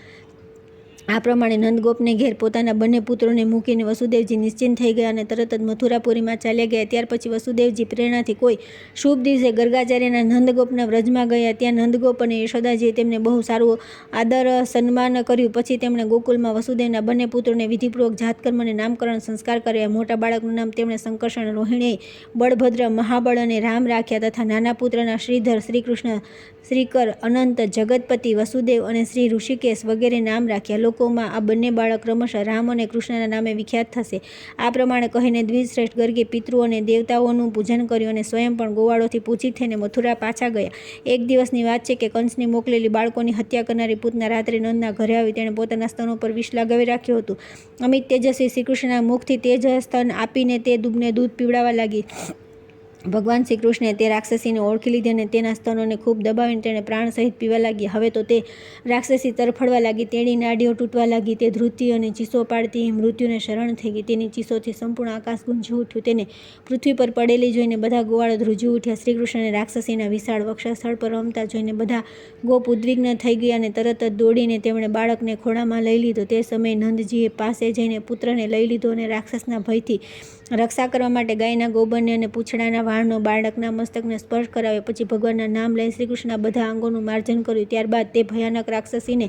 આ પ્રમાણે નંદગોપને ઘેર પોતાના બંને પુત્રોને મૂકીને વસુદેવજી નિશ્ચિંત થઈ ગયા અને તરત જ મથુરાપુરીમાં ચાલ્યા ગયા. ત્યાર પછી વસુદેવજી પ્રેરણાથી કોઈ શુભ દિવસે ગર્ગાચાર્યના નંદગોપના વ્રજમાં ગયા. ત્યાં નંદગોપ અને યશોદાજીએ તેમને બહુ સારું આદર સન્માન કર્યું. પછી તેમણે ગોકુલમાં વસુદેવના બંને પુત્રોને વિધિપૂર્વક જાતકર્મ અને નામકરણ સંસ્કાર કર્યા. મોટા બાળકનું નામ તેમણે સંકર્ષણ, રોહિણીએ બળભદ્ર, મહાબળ અને રામ રાખ્યા તથા નાના પુત્રના શ્રીધર, શ્રીકૃષ્ણ, શ્રીકર, અનંત, જગતપતિ, વસુદેવ અને શ્રી ઋષિકેશ વગેરે નામ રાખ્યા. લોકોમાં આ બંને બાળક ક્રમશઃ રામ અને કૃષ્ણના નામે વિખ્યાત થશે. આ પ્રમાણે કહીને દ્વિજશ્રેષ્ઠ ગર્ગે પિતૃઓ અને દેવતાઓનું પૂજન કર્યું અને સ્વયં પણ ગોવાળોથી પૂજિત થઈને મથુરા પાછા ગયા. એક દિવસની વાત છે કે કંસની મોકલેલી બાળકોની હત્યા કરનારી પૂતના રાત્રે નંદના ઘરે આવી. તેણે પોતાના સ્તનો પર વિષ લગાવી રાખ્યું હતું. અમિત તેજસ્વી શ્રીકૃષ્ણના મુખથી તેજ સ્તન આપીને તે દૂધને દૂધ પીવડાવવા લાગી. ભગવાન શ્રી કૃષ્ણે તે રાક્ષસીને ઓળખી લીધી અને તેના સ્તનોને ખૂબ દબાવીને તેણે પ્રાણ સહિત પીવા લાગી. હવે તો તે રાક્ષસી તરફડવા લાગી. તેની નાડીઓ તૂટવા લાગી. તે ધ્રુતી અને ચીસો પાડતી મૃત્યુને શરણ થઈ ગઈ. તેની ચીસોથી સંપૂર્ણ આકાશ ગુંજી ઉઠ્યું. તેને પૃથ્વી પર પડેલી જોઈને બધા ગોવાળો ધ્રુજી ઉઠ્યા. શ્રીકૃષ્ણને રાક્ષસીના વિશાળ વક્ષસ્થળ પર રમતા જોઈને બધા ગોપ ઉદ્વિગ્ન થઈ ગયા અને તરત જ દોડીને તેમણે બાળકને ખોળામાં લઈ લીધો. તે સમયે નંદજીએ પાસે જઈને પુત્રને લઈ લીધો અને રાક્ષસના ભયથી રક્ષા કરવા માટે ગાયના ગોબરને અને પૂંછડાના વાળનો બાળકના મસ્તકને સ્પર્શ કરાવ્યો. પછી ભગવાનના નામ લઈ શ્રીકૃષ્ણના બધા અંગોનું માર્જન કર્યું. ત્યારબાદ તે ભયાનક રાક્ષસીને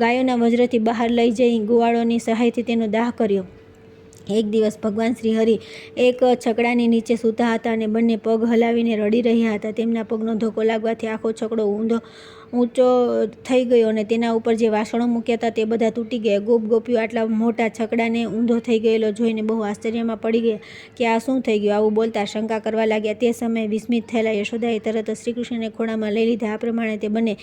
ગાયોના વજ્રથી બહાર લઈ જઈ ગોવાળોની સહાયથી તેનો દાહ કર્યો. એક દિવસ ભગવાન શ્રી હરિ એક છકડાની નીચે સૂતા હતા અને બંને પગ હલાવીને રડી રહ્યા હતા. તેમના પગનો ધક્કો લાગવાથી આખો છકડો ઊંચો થઈ ગયો અને તેના ઉપર જે વાસણો મૂક્યા હતા તે બધા તૂટી ગયા. ગોપીઓ આટલા મોટા છકડાને ઊંધો થઈ ગયેલો જોઈને બહુ આશ્ચર્યમાં પડી ગયા કે આ શું થઈ ગયું. આવું બોલતા શંકા કરવા લાગ્યા. તે સમયે વિસ્મિત થયેલા યશોદાએ તરત જ શ્રીકૃષ્ણને ખોળામાં લઈ લીધા. આ પ્રમાણે તે બંને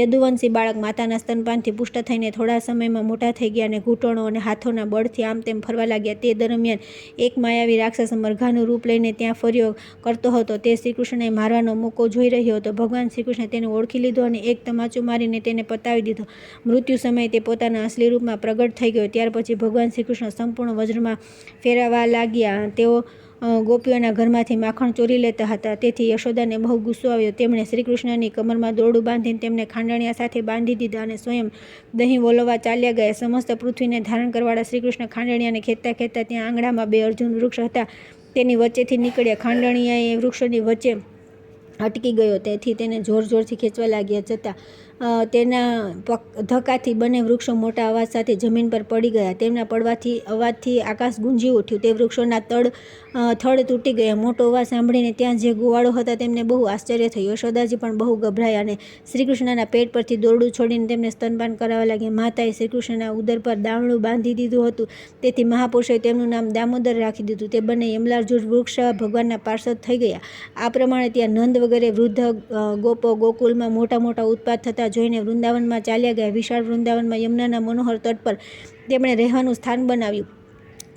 યદુવંશી બાળક માતાના સ્તનપાનથી પુષ્ટ થઈને થોડા સમયમાં મોટા થઈ ગયા અને ઘૂંટણો અને હાથોના બળથી આમ તેમ ફરવા લાગ્યા. તે દરમિયાન એક માયાવી રાક્ષસ મરઘાનું રૂપ લઈને ત્યાં ફર્યો કરતો હતો. તે શ્રીકૃષ્ણને મારવાનો મોકો જોઈ રહ્યો હતો. ભગવાન શ્રીકૃષ્ણે તેને ઓળખી લીધો અને એક તમાચો મારીને તેને પતાવી દીધો. મૃત્યુ સમયે તે પોતાના અસલી રૂપમાં પ્રગટ થઈ ગયો. ત્યાર પછી ભગવાન શ્રીકૃષ્ણ સંપૂર્ણ વજ્રમાં ફેરવવા લાગ્યા. તેઓ ગોપીઓના ઘરમાંથી માખણ ચોરી લેતા હતા. તેથી યશોદાને બહુ ગુસ્સો આવ્યો. તેમણે શ્રીકૃષ્ણની કમરમાં દોરડું બાંધીને તેમને ખાંડણિયા સાથે બાંધી દીધા અને સ્વયં દહીં વલોવા ચાલ્યા ગયા. સમસ્ત પૃથ્વીને ધારણ કરવાળા શ્રીકૃષ્ણ ખાંડણિયાને ખેંચતા ખેંચતા ત્યાં આંગણામાં 2 અર્જુન વૃક્ષ હતા તેની વચ્ચેથી નીકળ્યા. ખાંડણિયાએ વૃક્ષોની વચ્ચે અટકી ગયો. તેથી તેને જોરથી ખેંચવા લાગ્યા. જતાં તેના ધક્કાથી બંને વૃક્ષો મોટા અવાજ સાથે જમીન પર પડી ગયા. તેમના પડવાથી અવાજથી આકાશ ગુંજી ઉઠ્યું. તે વૃક્ષોના થડ તૂટી ગયા. મોટો અવાજ સાંભળીને ત્યાં જે ગોવાળો હતા તેમને બહુ આશ્ચર્ય થયું. યશોદાજી પણ બહુ ગભરાયા અને શ્રીકૃષ્ણના પેટ પરથી દોરડું છોડીને તેમને સ્તનપાન કરાવવા લાગ્યા. માતાએ શ્રીકૃષ્ણના ઉદર પર દામણું બાંધી દીધું હતું. તેથી મહાપુરુષોએ તેમનું નામ દામોદર રાખી દીધું. તે બંને યમલાર્જુન વૃક્ષ ભગવાનના પાર્ષદ થઈ ગયા. આ પ્રમાણે ત્યાં નંદ વગેરે વૃદ્ધ ગોપો ગોકુલમાં મોટા ઉત્પાત થતા જોઈને વૃંદાવનમાં ચાલ્યા ગયા. વિશાળ વૃંદાવનમાં યમુનાના મનોહર તટ પર તેમણે રહેવાનું સ્થાન બનાવ્યું.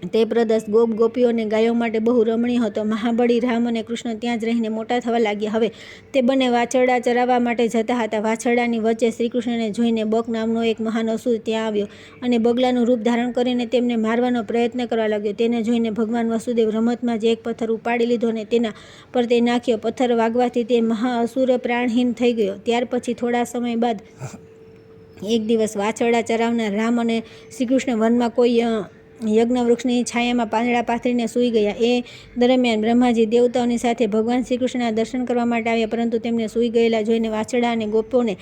તે પ્રદેશ ગોપીઓ અને ગાયો માટે બહુ રમણીય હતો. મહાબળી રામ અને કૃષ્ણ ત્યાં જ રહીને મોટા થવા લાગ્યા. હવે તે બંને વાછરડા ચરાવવા માટે જતા હતા. વાછરડાની વચ્ચે શ્રીકૃષ્ણને જોઈને બક નામનો એક મહાન અસુર ત્યાં આવ્યો અને બગલાનું રૂપ ધારણ કરીને તેમને મારવાનો પ્રયત્ન કરવા લાગ્યો. તેને જોઈને ભગવાન વસુદેવ રમતમાં જ એક પથ્થર ઉપાડી લીધો અને તેના પર તે નાખ્યો. પથ્થર વાગવાથી તે મહાઅસુર પ્રાણહીન થઈ ગયો. ત્યાર પછી થોડા સમય બાદ એક દિવસ વાછરડા ચરાવનાર રામ અને શ્રીકૃષ્ણ વનમાં કોઈ યજ્ઞવૃક્ષની છાયામાં પાંદડા પાથરીને સૂઈ ગયા. એ દરમિયાન બ્રહ્માજી દેવતાઓની સાથે ભગવાન શ્રીકૃષ્ણના દર્શન કરવા માટે આવ્યા, પરંતુ તેમને સૂઈ ગયેલા જોઈને વાછરડા અને ગોપોને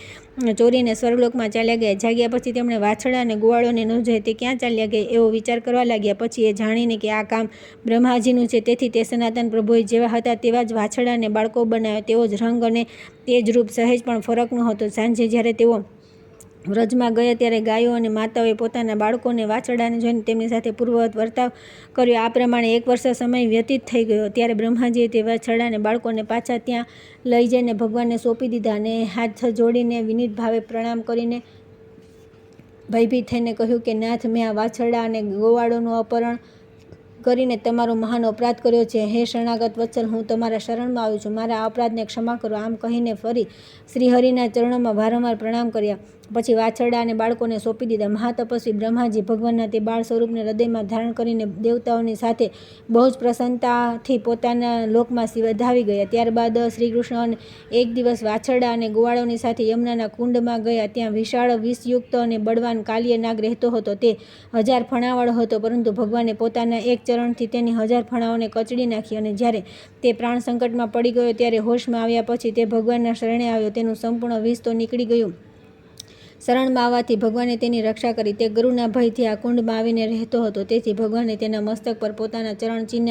ચોરીને સ્વર્ગલોકમાં ચાલ્યા ગયા. જાગ્યા પછી તેમણે વાછરડા અને ગોવાળોને ન જોઈ તે ક્યાં ચાલ્યા ગયા એવો વિચાર કરવા લાગ્યા. પછી એ જાણીને કે આ કામ બ્રહ્માજીનું છે, તેથી તે સનાતન પ્રભુએ જેવા હતા તેવા જ વાછરડા અને બાળકો બનાવ્યા. તેઓ જ રંગ અને તે જ રૂપ, સહેજ પણ ફરક નહોતો. સાંજે જ્યારે તેઓ વ્રજમાં ગયા ત્યારે ગાયો અને માતાઓએ પોતાના બાળકોને વાછરડાને જોઈને તેમની સાથે પૂર્વવત વર્તાવ કર્યો. આ પ્રમાણે 1 વર્ષ સમય વ્યતીત થઈ ગયો. ત્યારે બ્રહ્માજીએ તે વાછરડાને બાળકોને પાછા ત્યાં લઈ જઈને ભગવાનને સોંપી દીધા અને હાથ જોડીને વિનીત ભાવે પ્રણામ કરીને ભયભીત થઈને કહ્યું કે નાથ, મેં આ વાછરડા અને ગોવાળોનું અપહરણ કરીને તમારો મહાન અપરાધ કર્યો છે. હે શરણાગત વત્સલ, હું તમારા શરણમાં આવ્યો છું, મારા અપરાધને ક્ષમા કરો. આમ કહીને ફરી શ્રીહરિના ચરણોમાં વારંવાર પ્રણામ કર્યા. પછી વાછરડા અને બાળકોને સોંપી દીધા. મહાતપસ્વી બ્રહ્માજી ભગવાનના તે બાળ સ્વરૂપને હૃદયમાં ધારણ કરીને દેવતાઓની સાથે બહુ જ પ્રસન્નતાથી પોતાના લોકમાં વધાવી ગયા. ત્યારબાદ શ્રીકૃષ્ણ એક દિવસ વાછરડા અને ગોવાળોની સાથે યમુનાના કુંડમાં ગયા. ત્યાં વિશાળ વિષયુક્ત અને બળવાન કાલિય નાગ રહેતો હતો. તે 1000 ફણાવાળો હતો, પરંતુ ભગવાને પોતાના એક ચરણથી તેની 1000 ફણાઓને કચડી નાખી. અને જ્યારે તે પ્રાણ સંકટમાં પડી ગયો ત્યારે હોશમાં આવ્યા પછી તે ભગવાનના શરણે આવ્યો. તેનું સંપૂર્ણ વિષ તો નીકળી ગયું. શરણમાં આવવાથી ભગવાને તેની રક્ષા કરી. તે ગરુના ભયથી આ કુંડમાં આવીને રહેતો હતો, તેથી ભગવાને તેના મસ્તક પર પોતાના ચરણ ચિહ્ન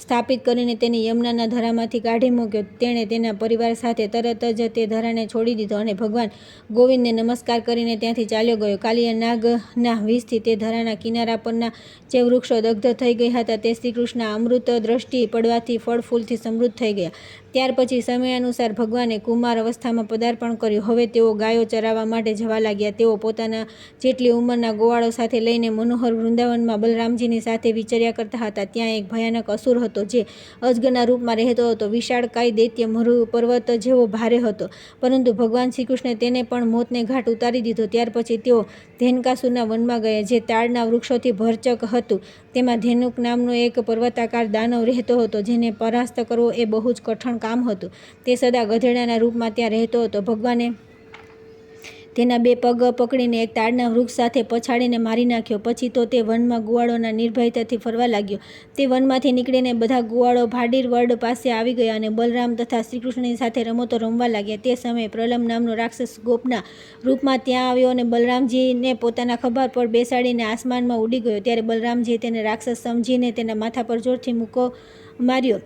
સ્થાપિત કરીને તેને યમુનાના ધરામાંથી કાઢી મૂક્યો. તેણે તેના પરિવાર સાથે તરત જ તે ધરાને છોડી દીધો અને ભગવાન ગોવિંદને નમસ્કાર કરીને ત્યાંથી ચાલ્યો ગયો. કાલિય નાગના વિષથી તે ધરાના કિનારા પરના જે વૃક્ષો દગ્ધ થઈ ગયા હતા તે શ્રીકૃષ્ણ અમૃત દ્રષ્ટિ પડવાથી ફળ ફૂલથી સમૃદ્ધ થઈ ગયા. ત્યાર પછી સમયાનુસાર ભગવાને કુમાર અવસ્થામાં પદાર્પણ કર્યું. હવે તેઓ ગાયો ચરાવવા માટે જવા લાગ્યા. તેઓ પોતાના જેટલી ઉંમરના ગોવાળો સાથે લઈને મનોહર વૃંદાવનમાં બલરામજીની સાથે વિચર્યા કરતા હતા. ત્યાં એક ભયાનક અસુર હતો જે અજગરના રૂપમાં રહેતો હતો. વિશાળકાય દૈત્ય મરુ પર્વત જેવો ભારે હતો, પરંતુ ભગવાન શ્રીકૃષ્ણે તેને પણ મોતને ઘાટ ઉતારી દીધો. ત્યાર પછી તેઓ ધેનુકાસુરના વનમાં ગયા, જે તાડના વૃક્ષોથી ભરચક હતું. તેમાં ધેનુક નામનો એક પર્વતાકાર દાનવ રહેતો હતો, જેને પરાસ્ત કરવો એ બહુ જ કઠણ કામ હતું. તે સદા ગધેડાના રૂપમાં ત્યાં રહેતો હતો. ભગવાને તેના 2 પગ પકડીને એક તાડના વૃક્ષ સાથે પછાડીને મારી નાખ્યો. પછી તો તે વનમાં ગુવાળોના નિર્ભયતાથી ફરવા લાગ્યો. તે વનમાંથી નીકળીને બધા ગુવાળો ભાડીર વડ પાસે આવી ગયા અને બલરામ તથા શ્રીકૃષ્ણની સાથે રમતો રમવા લાગ્યા. તે સમયે પ્રલંબ નામનો રાક્ષસ ગોપના રૂપમાં ત્યાં આવ્યો અને બલરામજીને પોતાના ખભા પર બેસાડીને આસમાનમાં ઉડી ગયો. ત્યારે બલરામજીએ તેને રાક્ષસ સમજીને તેના માથા પર જોરથી મુક્કો માર્યો.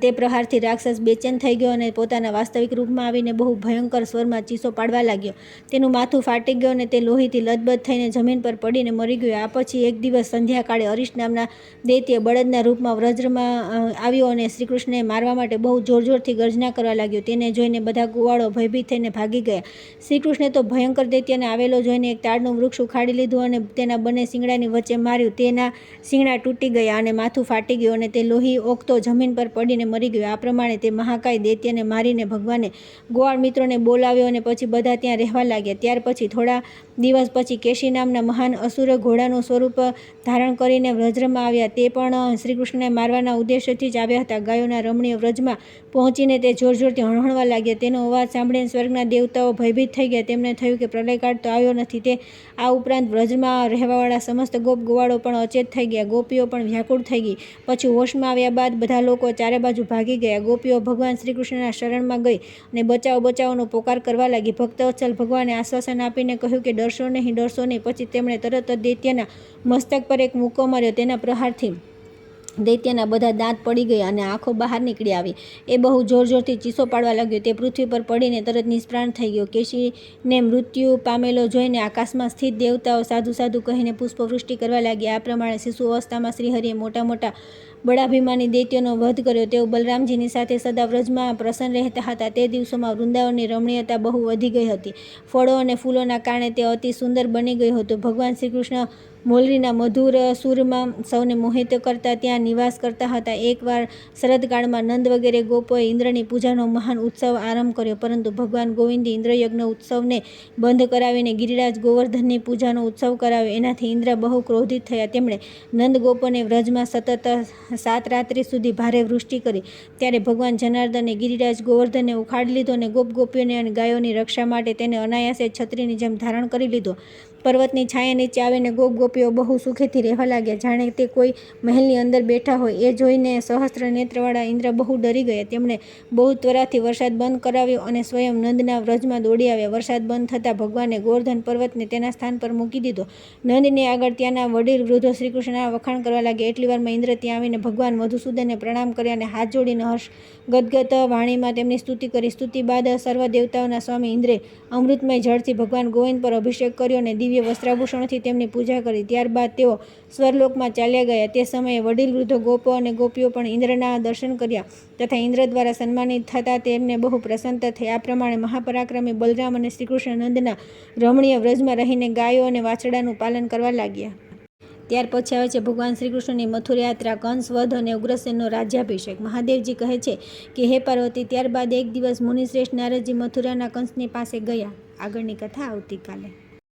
તે પ્રહારથી રાક્ષસ બેચેન થઈ ગયો અને પોતાના વાસ્તવિક રૂપમાં આવીને બહુ ભયંકર સ્વરમાં ચીસો પાડવા લાગ્યો. તેનું માથું ફાટી ગયું અને તે લોહીથી લથબથ થઈને જમીન પર પડીને મરી ગયો. આ પછી એક દિવસ સંધ્યાકાળે અરિષ્ટ નામના દૈત્ય બળદના રૂપમાં વ્રજમાં આવ્યો અને શ્રીકૃષ્ણને મારવા માટે બહુ જોરથી ગર્જના કરવા લાગ્યો. તેને જોઈને બધા ગુવાળો ભયભીત થઈને ભાગી ગયા. શ્રીકૃષ્ણે તો ભયંકર દૈત્યને આવેલો જોઈને એક તાડનું વૃક્ષ ઉખાડી લીધું અને તેના બંને શિંગડાની વચ્ચે માર્યું. તેના શિંગડા તૂટી ગયા અને માથું ફાટી ગયું અને તે લોહી ઓગતો જમીન પર પડીને મરી ગયો. આ પ્રમાણે તે મહાકાય દૈત્યને મારીને ભગવાને ગોવાળ મિત્રોને બોલાવ્યો અને પછી બધા ત્યાં રહેવા લાગ્યા. ત્યાર પછી થોડા દિવસ પછી કેશી નામના મહાન અસુર ઘોડાનું સ્વરૂપ ધારણ કરીને વ્રજમાં આવ્યા. તે પણ શ્રીકૃષ્ણને મારવાના ઉદ્દેશ્યથી જ આવ્યા હતા. ગાયોના રમણીય વ્રજમાં પહોંચીને તે જોરથી હણહણવા લાગ્યા. તેનો અવાજ સાંભળીને સ્વર્ગના દેવતાઓ ભયભીત થઈ ગયા. તેમને થયું કે પ્રલયકાળ તો આવ્યો નથી. તે આ ઉપરાંત વ્રજમાં રહેવાવાળા સમસ્ત ગોવાળો પણ અચેત થઈ ગયા. ગોપીઓ પણ વ્યાકુળ થઈ ગઈ. પછી હોશમાં આવ્યા બાદ બધા લોકો ચારે બાજુ ભાગી ગયા. ગોપીઓ ભગવાન શ્રીકૃષ્ણના શરણમાં ગઈ અને બચાવનો પોકાર કરવા લાગી. ભક્તવત્સલ ભગવાને આશ્વાસન આપીને કહ્યું કે ડરશો નહીં. પછી તેમણે તરત જ દૈત્યના મસ્તક પર એક મુક્કો માર્યો. તેના પ્રહારથી દૈત્યના બધા દાંત પડી ગયા અને આંખો બહાર નીકળી આવી. એ બહુ જોરથી ચીસો પાડવા લાગ્યો. તે પૃથ્વી પર પડીને તરત નિષ્પ્રાણ થઈ ગયો. કેશીને મૃત્યુ પામેલો જોઈને આકાશમાં સ્થિત દેવતાઓ સાધુ સાધુ કહીને પુષ્પવૃષ્ટિ કરવા લાગ્યા. આ પ્રમાણે શિશુ અવસ્થામાં શ્રીહરિએ મોટા બળાભિમાની દૈત્યનો વધ કર્યો. તેઓ બલરામજીની સાથે સદા વ્રજમાં પ્રસન્ન રહેતા હતા. તે દિવસોમાં વૃંદાવનની રમણીયતા બહુ વધી ગઈ હતી. ફળો અને ફૂલોના કારણે તે અતિ સુંદર બની ગયું હતું. ભગવાન શ્રીકૃષ્ણ મોલરીના મધુર સૂરમાં સૌને મોહિત કરતા ત્યાં નિવાસ કરતા હતા. એકવાર શરદકાળમાં નંદ વગેરે ગોપોએ ઇન્દ્રની પૂજાનો મહાન ઉત્સવ આરંભ કર્યો, પરંતુ ભગવાન ગોવિંદે ઇન્દ્રયજ્ઞ ઉત્સવને બંધ કરાવીને ગિરિરાજ ગોવર્ધનની પૂજાનો ઉત્સવ કરાવ્યો. એનાથી ઇન્દ્ર બહુ ક્રોધિત થયા. તેમણે નંદગોપોને વ્રજમાં સતત 7 રાત્રિ સુધી ભારે વૃષ્ટિ કરી. ત્યારે ભગવાન જનાર્દને ગિરિરાજ ગોવર્ધનને ઉખાડી લીધો અને ગોપગોપીઓની અને ગાયોની રક્ષા માટે તેને અનાયાસે છત્રીની જેમ ધારણ કરી લીધો. પર્વતની છાયા નીચે આવીને ગોપગોપીઓ બહુ સુખેથી રહેવા લાગ્યા, જાણે તે કોઈ મહેલની અંદર બેઠા હોય. એ જોઈને સહસ્ત્ર નેત્રવાળા ઇન્દ્ર બહુ ડરી ગયા. તેમણે બહુ ત્વરાથી વરસાદ બંધ કરાવ્યો અને સ્વયં નંદના વ્રજમાં દોડી આવ્યા. વરસાદ બંધ થતાં ભગવાને ગોવર્ધન પર્વતને તેના સ્થાન પર મૂકી દીધો. નંદની આગળ ત્યાંના વડીલ વૃદ્ધો શ્રીકૃષ્ણના વખાણ કરવા લાગ્યા. એટલી વારમાં ઇન્દ્ર ત્યાં આવીને ભગવાન મધુસૂદનને પ્રણામ કર્યા અને હાથ જોડીને હર્ષ ગદગદ વાણીમાં તેમની સ્તુતિ કરી. સ્તુતિ બાદ સર્વ દેવતાઓના સ્વામી ઇન્દ્રે અમૃતમય જળથી ભગવાન ગોવિંદ પર અભિષેક કર્યો અને દિવ્ય વસ્ત્રાભૂષણોથી તેમની પૂજા કરી. ત્યારબાદ તેઓ સ્વર્લોકમાં ચાલ્યા ગયા. તે સમયે વડીલ વૃદ્ધો ગોપો અને ગોપીઓ પણ ઇન્દ્રના દર્શન કર્યા તથા ઇન્દ્ર દ્વારા સન્માનિત થતાં તેમને બહુ પ્રસન્નતા થઈ. આ પ્રમાણે મહાપરાક્રમી બલરામ અને શ્રીકૃષ્ણ નંદના રમણીય વ્રજમાં રહીને ગાયો અને વાછડાનું પાલન કરવા લાગ્યા. ત્યાર પછી આવે છે ભગવાન શ્રીકૃષ્ણની મથુરા યાત્રા, કંસ વધ અને ઉગ્રસેનનો રાજ્યાભિષેક. મહાદેવજી કહે છે કે હે પાર્વતી, ત્યારબાદ એક દિવસ મુનિશ્રેષ્ઠ નારદજી મથુરાના કંસની પાસે ગયા. આગળની કથા આવતીકાલે.